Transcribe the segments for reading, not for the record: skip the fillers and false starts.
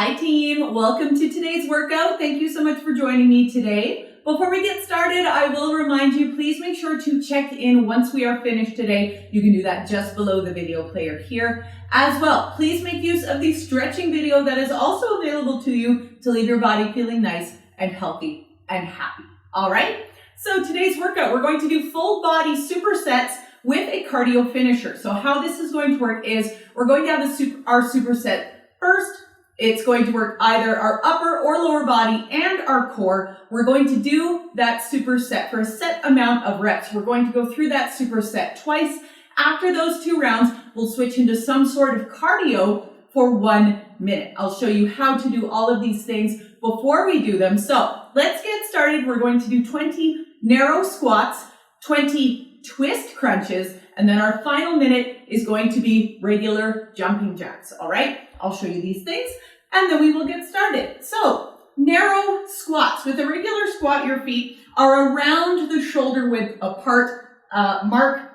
Hi team, welcome to today's workout. Thank you so much for joining me today. Before we get started, I will remind you, please make sure to check in once we are finished today. You can do that just below the video player here. As well, please make use of the stretching video that is also available to you to leave your body feeling nice and healthy and happy. All right, so today's workout, we're going to do full body supersets with a cardio finisher. So how this is going to work is we're going to have our superset first. It's going to work either our upper or lower body and our core. We're going to do that superset for a set amount of reps. We're going to go through that superset twice. After those 2 rounds, we'll switch into some sort of cardio for 1 minute. I'll show you how to do all of these things before we do them. So let's get started. We're going to do 20 narrow squats, 20 twist crunches, and then our final minute is going to be regular jumping jacks. All right, I'll show you these things and then we will get started. So narrow squats. With a regular squat, your feet are around the shoulder width apart. Mark,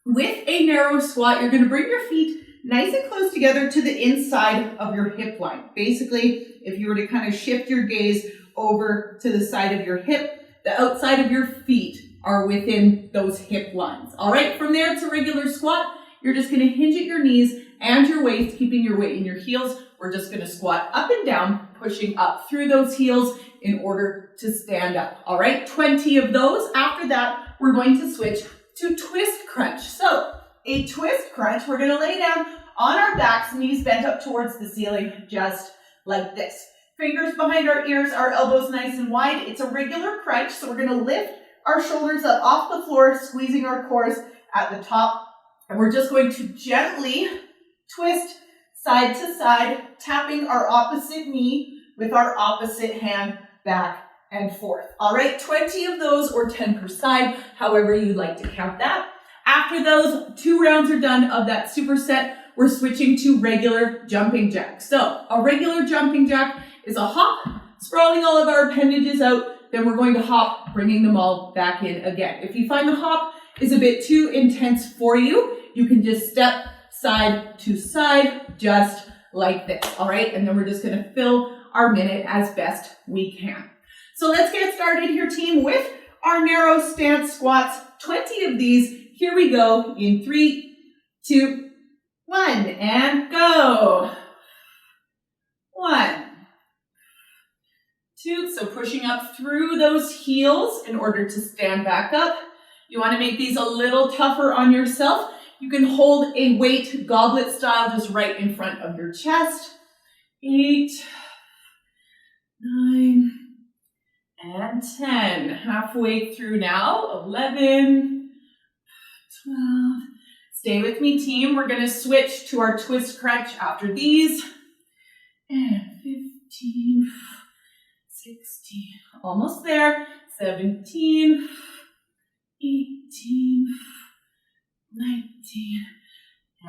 with a narrow squat, you're going to bring your feet nice and close together to the inside of your hip line. Basically, if you were to kind of shift your gaze over to the side of your hip, the outside of your feet are within those hip lines. All right, from there, it's a regular squat. You're just going to hinge at your knees and your waist, keeping your weight in your heels. We're just going to squat up and down, pushing up through those heels in order to stand up. All right, 20 of those. After that, we're going to switch to twist crunch. So a twist crunch, we're going to lay down on our backs, knees bent up towards the ceiling, just like this. Fingers behind our ears, our elbows nice and wide. It's a regular crunch, so we're going to lift our shoulders up off the floor, squeezing our cores at the top. And we're just going to gently twist side to side, tapping our opposite knee with our opposite hand back and forth. All right, 20 of those or 10 per side, however you'd like to count that. After those 2 rounds are done of that superset, we're switching to regular jumping jacks. So a regular jumping jack is a hop, sprawling all of our appendages out. Then we're going to hop, bringing them all back in again. If you find the hop is a bit too intense for you, you can just step side to side, just like this, all right? And then we're just gonna fill our minute as best we can. So let's get started here, team, with our narrow stance squats. 20 of these. Here we go in 3, 2, 1, and go. 1, 2, so pushing up through those heels in order to stand back up. You want to make these a little tougher on yourself. You can hold a weight goblet style just right in front of your chest. 8, 9, and 10. Halfway through now. 11, 12. Stay with me, team. We're going to switch to our twist crunch after these. And 15, 16. Almost there. 17, 18, 19,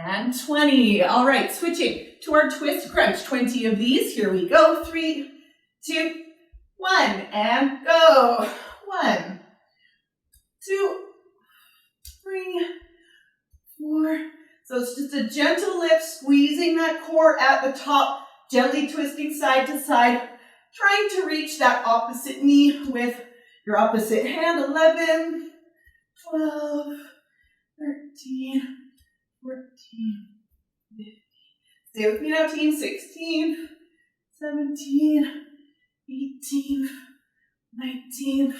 and 20. All right, switching to our twist crunch. 20 of these. Here we go. 3, 2, 1, and go. 1, 2, 3, 4. So it's just a gentle lift, squeezing that core at the top, gently twisting side to side, trying to reach that opposite knee with your opposite hand. 11, 12, 13, 14, 15. Stay with me now, team. 16, 17, 18, 19,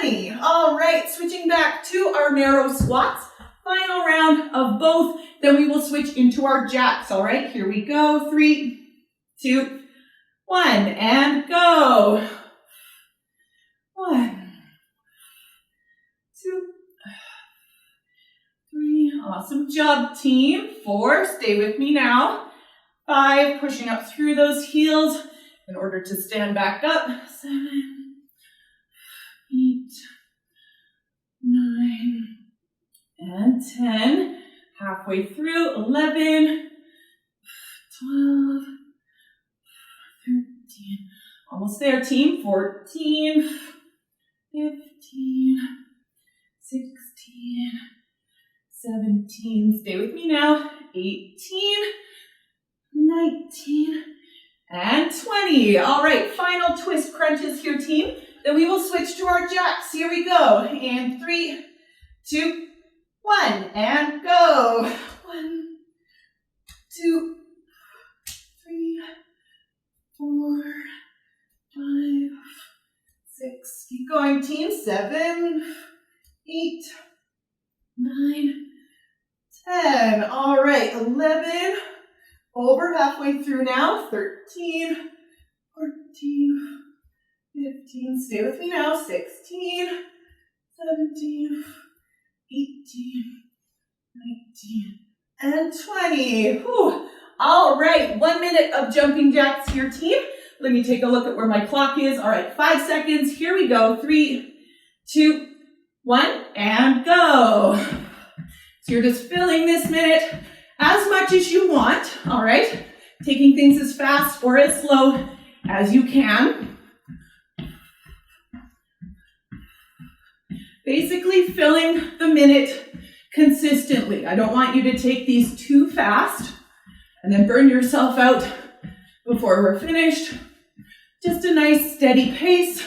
20. All right, switching back to our narrow squats. Final round of both. Then we will switch into our jacks. All right, here we go. 3, 2, 1, and go. 1, 2, 3. Awesome job, team. 4, stay with me now. 5, pushing up through those heels in order to stand back up. 7, 8, 9, and 10. Halfway through. 11, 12, 13. Almost there, team. 14, 15, 16, 17. Stay with me now. 18, 19, and and 20. All right, final twist crunches here, team. Then we will switch to our jacks. Here we go. In 3, 2, 1, and go. 1, 2, 3, 4, 5, 6. Keep going, team. 7, 8, 9, 10. All right, 11. Over halfway through now. 13, 14, 15. Stay with me now. 16, 17, 18, 19, and 20. Whew. All right, 1 minute of jumping jacks here, team. Let me take a look at where my clock is. All right, 5 seconds. Here we go. 3, 2, 1, and go. So you're just filling this minute as much as you want, all right? Taking things as fast or as slow as you can. Basically filling the minute consistently. I don't want you to take these too fast and then burn yourself out before we're finished. Just a nice steady pace.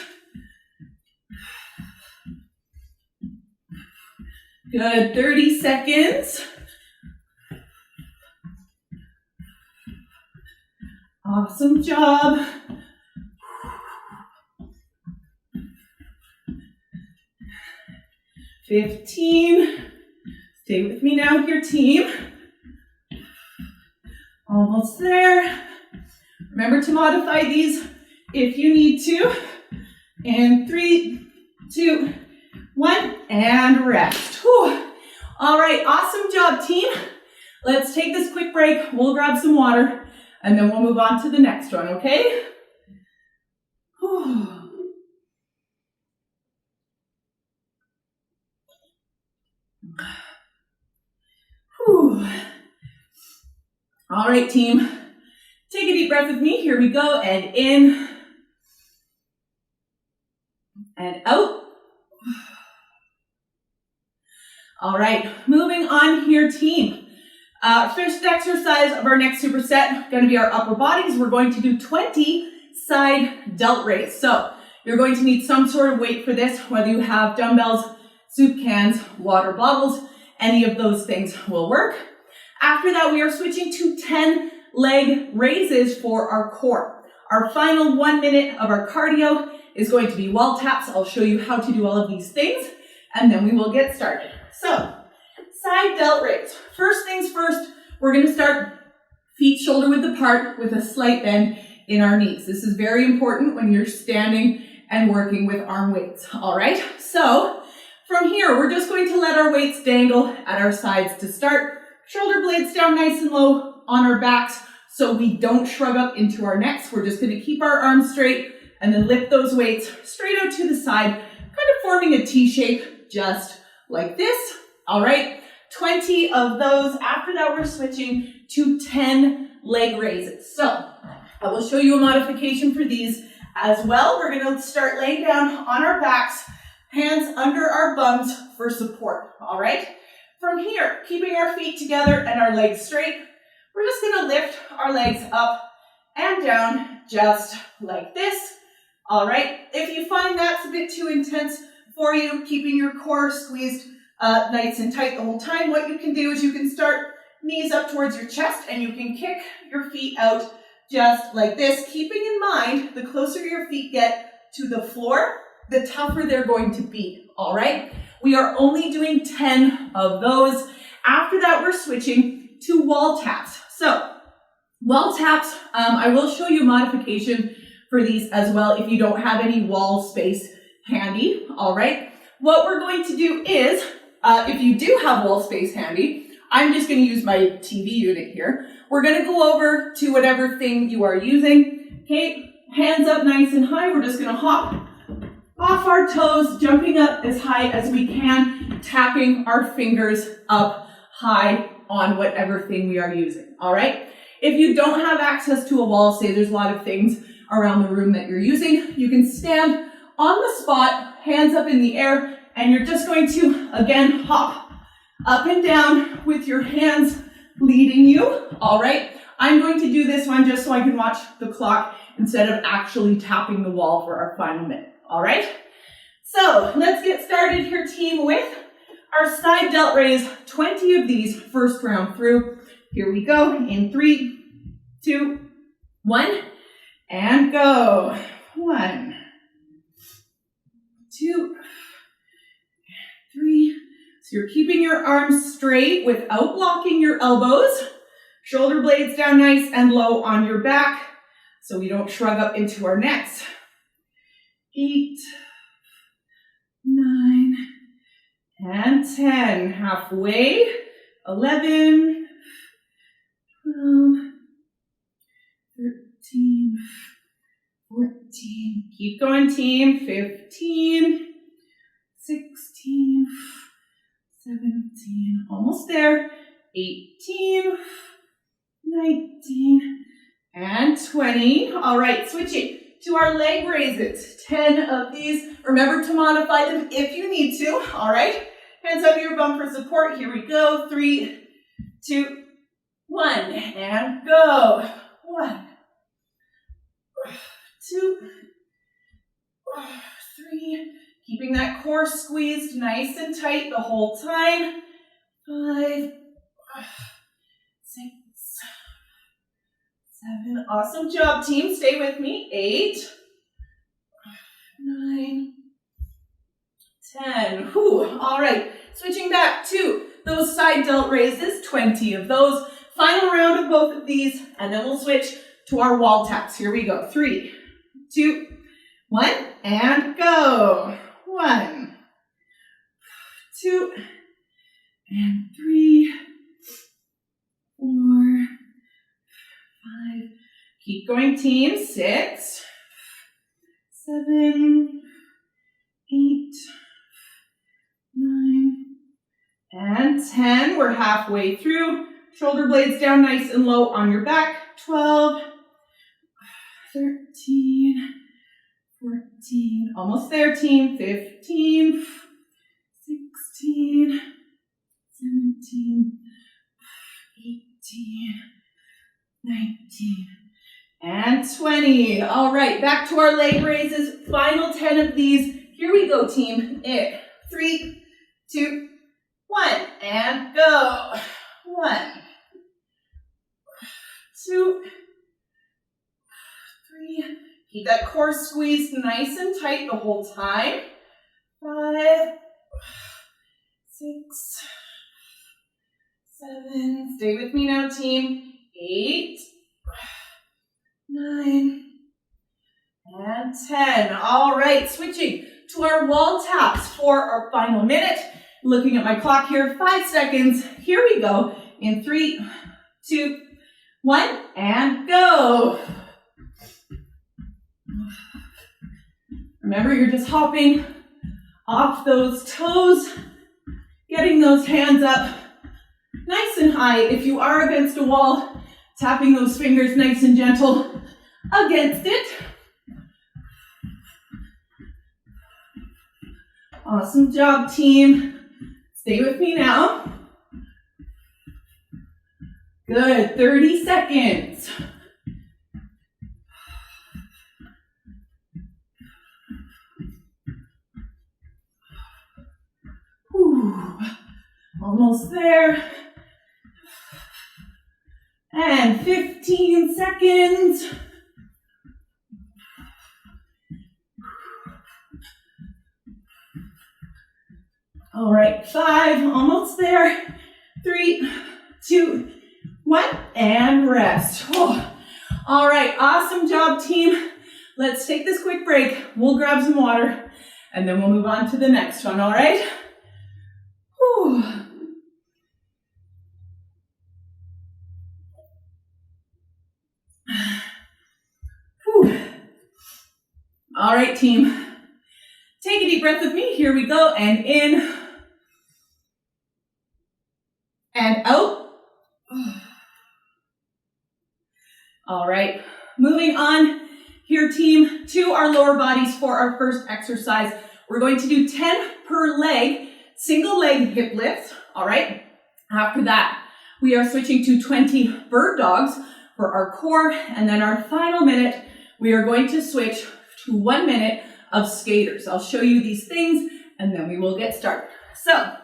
Good, 30 seconds. Awesome job. $15. Stay with me now here, team. Almost there. Remember to modify these if you need to. And 3, 2, 1, and rest. Whew. All right, awesome job, team. Let's take this quick break. We'll grab some water, and then we'll move on to the next one, okay? Whew. Whew. All right, team. Take a deep breath with me. Here we go. And in and out. All right, moving on here, team. First exercise of our next superset, going to be our upper bodies. We're going to do 20 side delt raise. So you're going to need some sort of weight for this, whether you have dumbbells, soup cans, water bottles, any of those things will work. After that, we are switching to 10 leg raises for our core. Our final 1 minute of our cardio is going to be wall taps. I'll show you how to do all of these things, and then we will get started. So, side delt raise. First things first, we're going to start feet shoulder width apart with a slight bend in our knees. This is very important when you're standing and working with arm weights, all right? So, from here, we're just going to let our weights dangle at our sides to start. Shoulder blades down nice and low on our backs so we don't shrug up into our necks. We're just going to keep our arms straight and then lift those weights straight out to the side, kind of forming a T shape just like this. All right, 20 of those. After that, we're switching to 10 leg raises. So I will show you a modification for these as well. We're going to start laying down on our backs, hands under our bums for support. All right. From here, keeping our feet together and our legs straight, we're just going to lift our legs up and down just like this. All right. If you find that's a bit too intense for you, keeping your core squeezed nice and tight the whole time, what you can do is you can start knees up towards your chest and you can kick your feet out just like this, keeping in mind the closer your feet get to the floor, the tougher they're going to be, all right? We are only doing 10 of those. After that, we're switching to wall taps. So, wall taps, I will show you a modification for these as well if you don't have any wall space handy, all right? What we're going to do is, if you do have wall space handy, I'm just going to use my TV unit here. We're going to go over to whatever thing you are using. Okay, hands up nice and high. We're just going to hop off our toes, jumping up as high as we can, tapping our fingers up high on whatever thing we are using, all right? If you don't have access to a wall, say there's a lot of things around the room that you're using, you can stand on the spot, hands up in the air, and you're just going to, again, hop up and down with your hands leading you, all right? I'm going to do this one just so I can watch the clock instead of actually tapping the wall for our final minute. All right? So let's get started here, team, with our side delt raise. 20 of these first round through. Here we go in 3, 2, 1, and go. 1, 2, 3. So you're keeping your arms straight without blocking your elbows. Shoulder blades down nice and low on your back so we don't shrug up into our necks. 8, 9, and 10. Halfway. 11, 12, 13, 14. Keep going, team. 15, 16, 17. Almost there. 18, 19, and 20. All right, switching to our leg raises. 10 of these. Remember to modify them if you need to. All right, hands under your bum for support. Here we go. 3, 2, 1, and go. 1, 2, 3. Keeping that core squeezed nice and tight the whole time. 5, 6, 7. Awesome job, team. Stay with me. 8, 9, 10. Whew. All right. Switching back to those side delt raises. 20 of those. Final round of both of these, and then we'll switch to our wall taps. Here we go. 3, 2, 1, and go. 1, 2, and 3, 4, 5. Keep going, team. 6, 7, 8, 9, and 10. We're halfway through. Shoulder blades down nice and low on your back. 12, 13, 14. Almost there, team. 15, 16, 17, 18, 19, and 20. All right, back to our leg raises. Final 10 of these. Here we go, team. 3, 2, 1, and go. 1, 2, 3. Keep that core squeezed nice and tight the whole time. 5, 6, 7. Stay with me now, team. 8, 9, and 10. All right, switching to our wall taps for our final minute. Looking at my clock here, 5 seconds. Here we go in 3, 2, 1, and go. Remember, you're just hopping off those toes, getting those hands up nice and high. If you are against a wall, tapping those fingers nice and gentle against it. Awesome job, team. Stay with me now. Good, 30 seconds. Whew. Almost there. And 15 seconds. All right, 5, almost there. 3, 2, 1, and rest. Oh. All right, awesome job, team. Let's take this quick break. We'll grab some water, and then we'll move on to the next one, all right? Whew. Whew. All right, team. Take a deep breath with me. Here we go, and in and out. All right, moving on here, team, to our lower bodies for our first exercise. We're going to do 10 per leg, single leg hip lifts, all right? After that, we are switching to 20 bird dogs, for our core. And then our final minute, we are going to switch to 1 minute of skaters. I'll show you these things and then we will get started. So,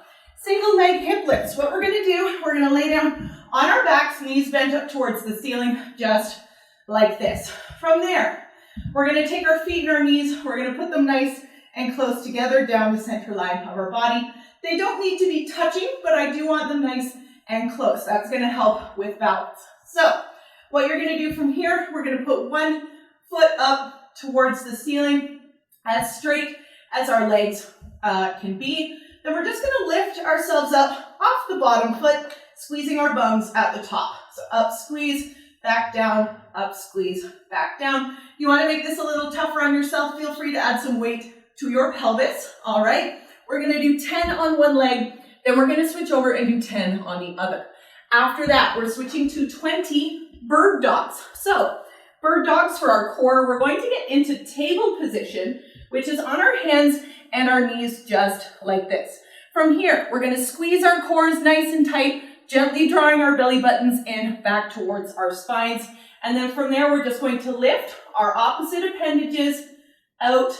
single leg hip lifts. What we're gonna do, we're gonna lay down on our backs, knees bent up towards the ceiling, just like this. From there, we're gonna take our feet and our knees, we're gonna put them nice and close together down the center line of our body. They don't need to be touching, but I do want them nice and close. That's gonna help with balance. So, what you're gonna do from here, we're gonna put one foot up towards the ceiling, as straight as our legs can be. Then we're just gonna lift ourselves up off the bottom foot, squeezing our bungs at the top. So up, squeeze, back down, up, squeeze, back down. You wanna make this a little tougher on yourself, feel free to add some weight to your pelvis, all right? We're gonna do 10 on one leg, then we're gonna switch over and do 10 on the other. After that, we're switching to 20 bird dogs. So, bird dogs for our core, we're going to get into table position, which is on our hands and our knees just like this. From here, we're gonna squeeze our cores nice and tight, gently drawing our belly buttons in back towards our spines. And then from there, we're just going to lift our opposite appendages out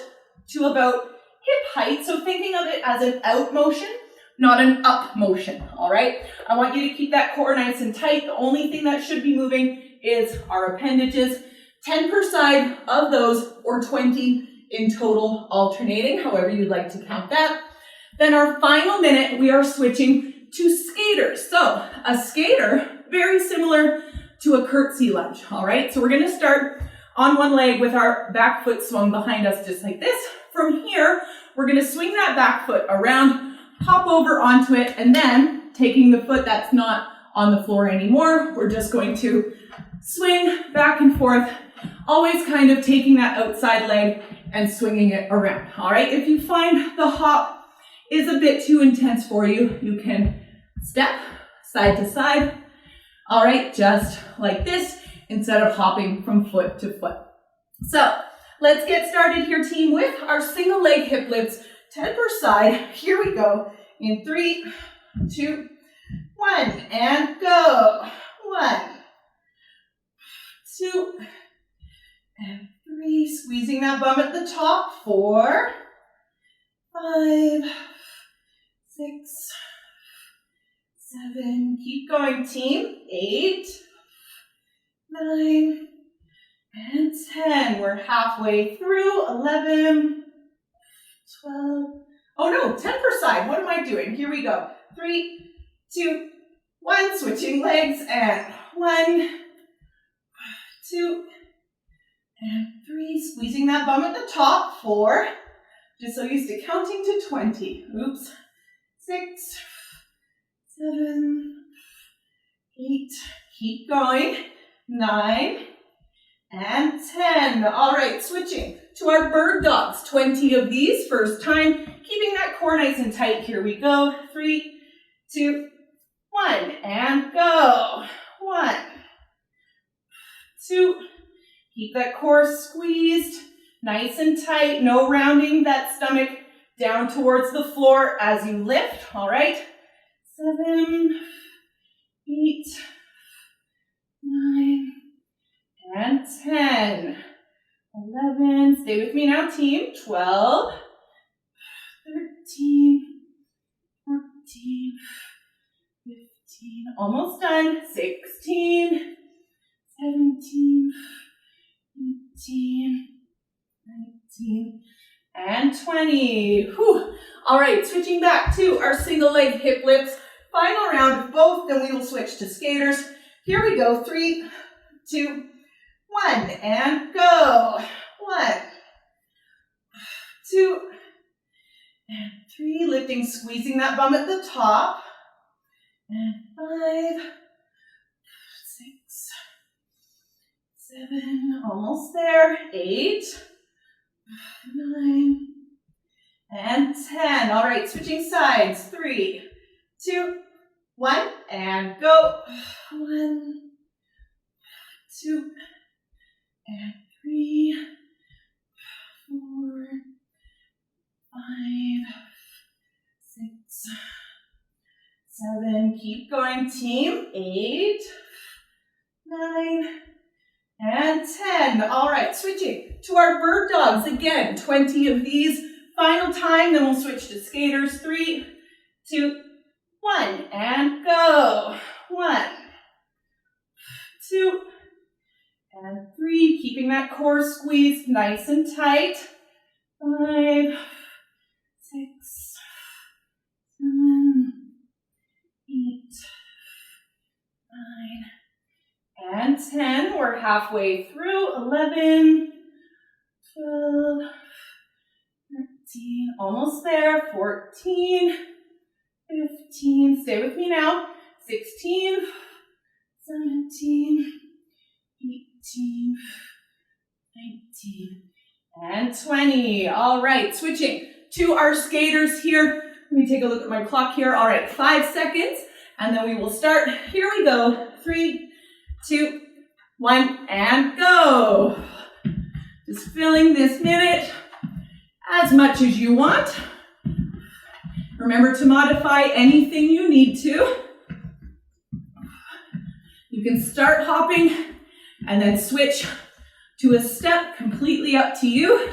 to about hip height. So thinking of it as an out motion, not an up motion, all right? I want you to keep that core nice and tight. The only thing that should be moving is our appendages. 10 per side of those, or 20 in total, alternating, however you'd like to count that. Then our final minute, we are switching to skaters. So a skater, very similar to a curtsy lunge, all right? So we're gonna start on one leg with our back foot swung behind us just like this. From here, we're gonna swing that back foot around, hop over onto it, and then taking the foot that's not on the floor anymore, we're just going to swing back and forth, always kind of taking that outside leg and swinging it around, all right? If you find the hop is a bit too intense for you, you can step side to side, all right, just like this, instead of hopping from foot to foot. So, let's get started here, team, with our single leg hip lifts, 10 per side. Here we go, in 3, 2, 1, and go. 1, 2, and 3, squeezing that bum at the top. 4, 5, 6, 7, keep going, team. 8, 9, and 10. We're halfway through. 11, 12. Oh no, 10 per side. What am I doing? Here we go. 3, 2, 1. Switching legs, and 1, 2, and 3, squeezing that bum at the top. 4, just so used to counting to 20. Oops. 6, 7, 8, keep going. 9, and 10. All right, switching to our bird dogs. 20 of these, first time. Keeping that core nice and tight. Here we go. 3, 2, 1, and go. 1, 2, keep that core squeezed, nice and tight, no rounding that stomach down towards the floor as you lift, all right? 7, 8, 9, and 10. 11, stay with me now, team. 12, 13, 14, 15, almost done. 16, 17, 18, 19, and 20. Whew. All right, switching back to our single leg hip lifts. Final round of both, then we will switch to skaters. Here we go. 3, 2, 1, and go. 1, 2, and 3. Lifting, squeezing that bum at the top. And 5, 6, 7, almost there. 8, 9, and 10. All right, switching sides. 3, 2, 1, and go. 1, 2, and 3, 4, 5, 6, 7. Keep going, team. 8, 9, and 10. All right, switching to our bird dogs. Again, 20 of these. Final time, then we'll switch to skaters. 3, 2, 1, and go. 1, 2, and 3. Keeping that core squeezed nice and tight. 5, 6, 7, 8, 9, and 10. We're halfway through. 11, 12, 13, almost there. 14, 15, stay with me now. 16, 17, 18, 19, and 20. All right, switching to our skaters here. Let me take a look at my clock here. All right, 5 seconds, and then we will start. Here we go. 3, 2, 1, and go. Just filling this minute as much as you want. Remember to modify anything you need to. You can start hopping and then switch to a step, completely up to you.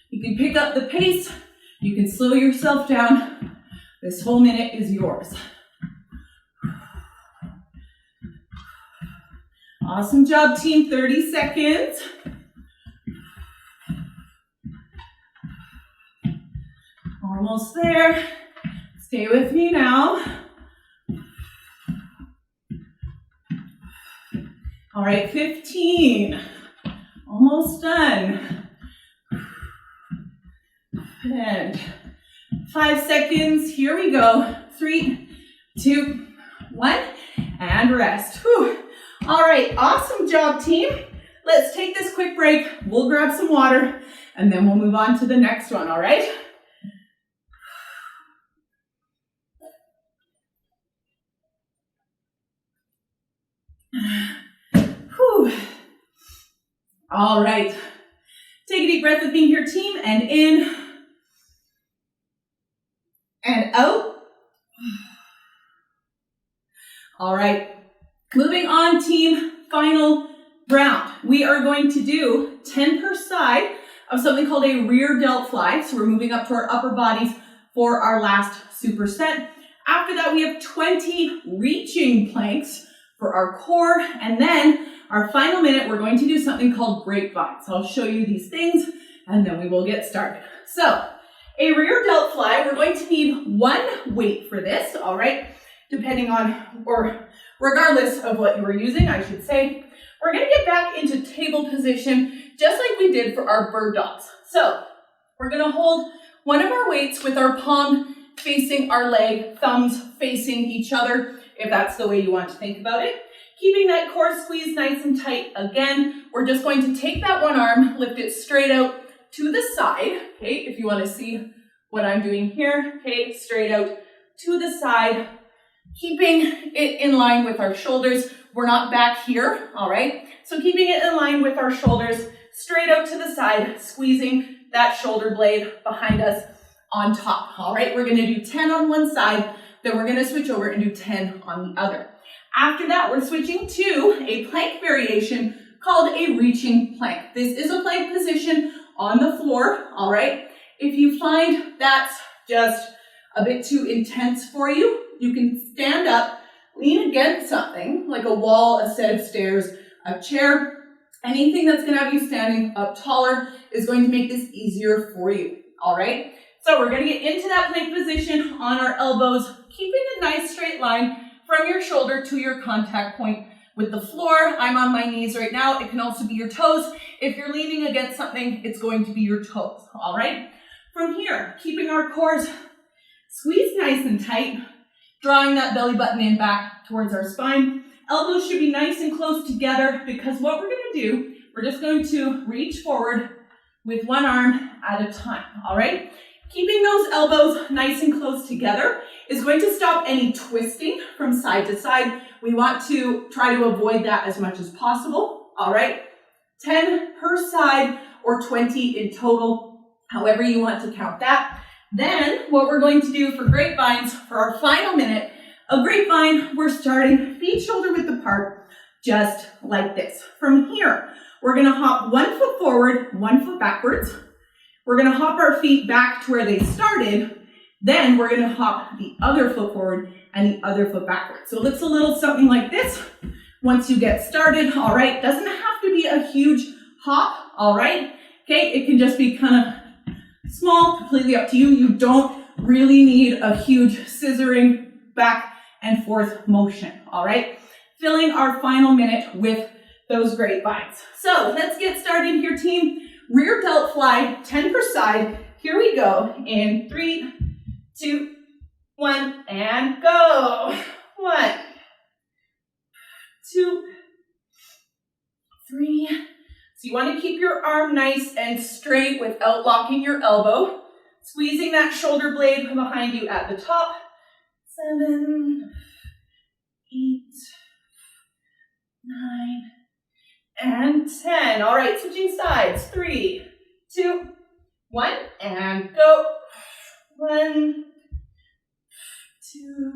You can pick up the pace. You can slow yourself down. This whole minute is yours. Awesome job, team. 30 seconds. Almost there. Stay with me now. All right, 15. Almost done. And 5 seconds. Here we go. 3, 2, 1, and rest. Whew. All right, awesome job, team. Let's take this quick break. We'll grab some water, and then we'll move on to the next one, all right? Whew. All right. Take a deep breath with me here, team, and in and out. All right. Moving on, team, final round. We are going to do 10 per side of something called a rear delt fly. So we're moving up to our upper bodies for our last superset. After that, we have 20 reaching planks for our core. And then our final minute, we're going to do something called grapevine. So I'll show you these things and then we will get started. So a rear delt fly, we're going to need one weight for this, all right? Depending on, or regardless of what you were using, I should say. We're gonna get back into table position, just like we did for our bird dogs. So we're gonna hold one of our weights with our palm facing our leg, thumbs facing each other, if that's the way you want to think about it. Keeping that core squeezed nice and tight. Again, we're just going to take that one arm, lift it straight out to the side, okay? If you wanna see what I'm doing here, okay? Straight out to the side, keeping it in line with our shoulders. We're not back here, all right? So keeping it in line with our shoulders, straight out to the side, squeezing that shoulder blade behind us on top, all right? We're gonna do 10 on one side, then we're gonna switch over and do 10 on the other. After that, we're switching to a plank variation called a reaching plank. This is a plank position on the floor, all right? If you find that's just a bit too intense for you, you can stand up, lean against something like a wall, a set of stairs, a chair. Anything that's gonna have you standing up taller is going to make this easier for you, all right? So we're gonna get into that plank position on our elbows, keeping a nice straight line from your shoulder to your contact point with the floor. I'm on my knees right now. It can also be your toes. If you're leaning against something, it's going to be your toes, all right? From here, keeping our cores squeezed nice and tight, drawing that belly button in back towards our spine. Elbows should be nice and close together because what we're gonna do, we're just going to reach forward with one arm at a time, all right? Keeping those elbows nice and close together is going to stop any twisting from side to side. We want to try to avoid that as much as possible, all right? 10 per side or 20 in total, however you want to count that. Then what we're going to do for grapevines for our final minute A grapevine, we're starting feet shoulder width apart, just like this. From here, we're gonna hop 1 foot forward, 1 foot backwards. We're gonna hop our feet back to where they started. Then we're gonna hop the other foot forward and the other foot backwards. So it looks a little something like this once you get started, all right? Doesn't have to be a huge hop, all right? Okay, it can just be kind of small, completely up to you. You don't really need a huge scissoring back and forth motion, all right? Filling our final minute with those grapevines. So let's get started here, team. Rear delt fly, 10 per side. Here we go. In 3, 2, 1, and go. 1, 2, 3. So you want to keep your arm nice and straight without locking your elbow. Squeezing that shoulder blade behind you at the top. 7, 8, 9, and 10. All right, switching sides. 3, 2, 1, and go. 1, 2,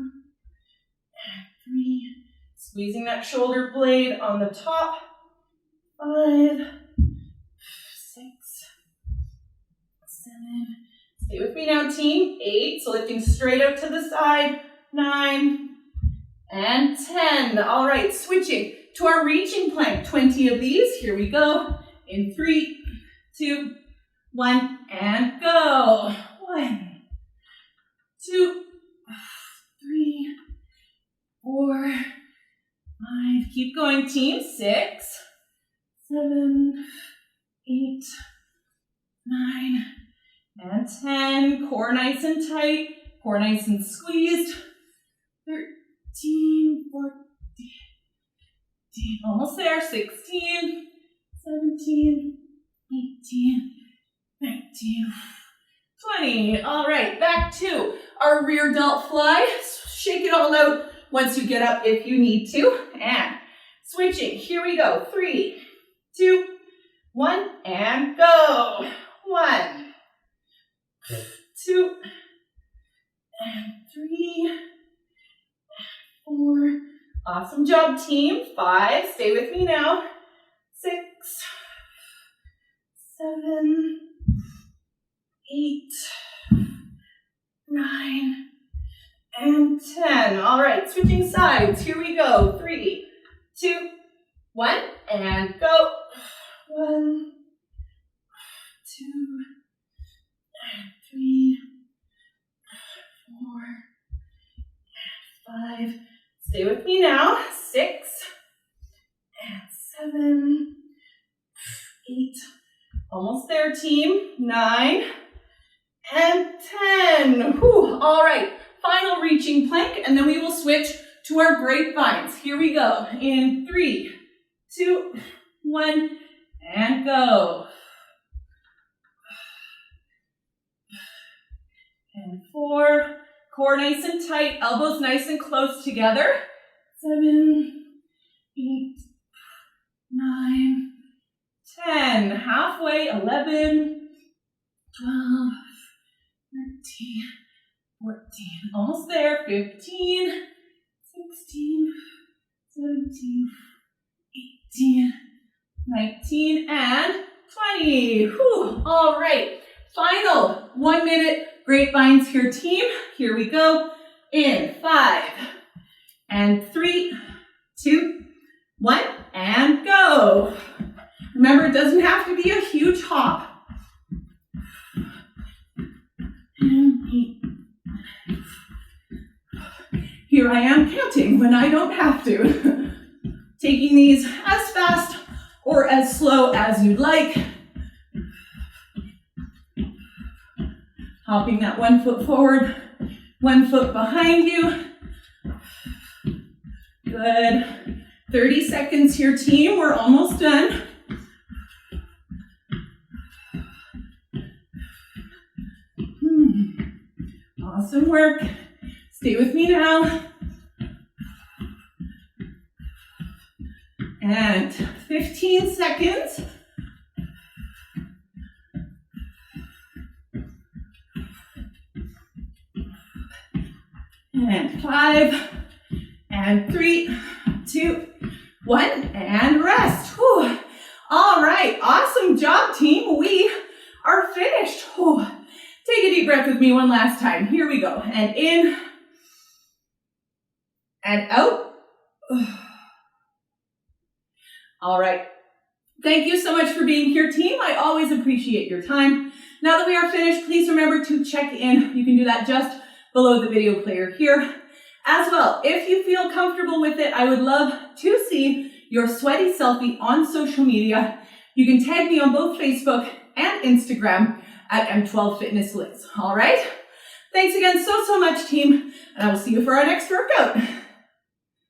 and 3. Squeezing that shoulder blade on the top. 5, 6, 7. Stay with me now, team. 8, so lifting straight out to the side. 9, and 10. All right, switching to our reaching plank. 20 of these. Here we go. In 3, 2, 1, and go. 1, 2, 3, 4, 5. Keep going, team. 6, 7, 8, 9, and 10. Core nice and tight. Core nice and squeezed. 13, 14, 15, almost there. 16, 17, 18, 19, 20. All right, back to our rear delt fly. Shake it all out once you get up if you need to. And switching. Here we go. 3, 2, 1, and go. 1, 2, and 3, 4. Awesome job, team. 5. Stay with me now. 6, 7, 8, 9, and 10. All right, switching sides. Here we go. 3, 2, 1, and go. 1, 2, and 3, 4, and 5. Stay with me now. 6, and 7, 8. Almost there, team. 9, and 10. Whew. All right, final reaching plank, and then we will switch to our grapevines. Here we go. In 3, 2, 1, and go. And 4. Core nice and tight, elbows nice and close together. 7, 8, 9, 10. Halfway. 11, 12, 13, 14. Almost there. 15, 16, 17, 18, 19, and 20. Whew. All right. Final 1 minute grapevines here, team. Here we go. In 5, and 3, 2, 1, and go. Remember, it doesn't have to be a huge hop. Here I am counting when I don't have to. Taking these as fast or as slow as you'd like. Hopping that 1 foot forward, 1 foot behind you. Good. 30 seconds here, team. We're almost done. Awesome work. Stay with me now. And 15 seconds. And 5, And 3, 2, 1, and rest. Whew. All right, awesome job, team. We are finished. Whew. Take a deep breath with me one last time. Here we go. And in and out. All right. Thank you so much for being here, team. I always appreciate your time. Now that we are finished, please remember to check in. You can do that just below the video player here. As well, if you feel comfortable with it, I would love to see your sweaty selfie on social media. You can tag me on both Facebook and Instagram at M12 Fitness Liz. All right? Thanks again so much, team, and I will see you for our next workout.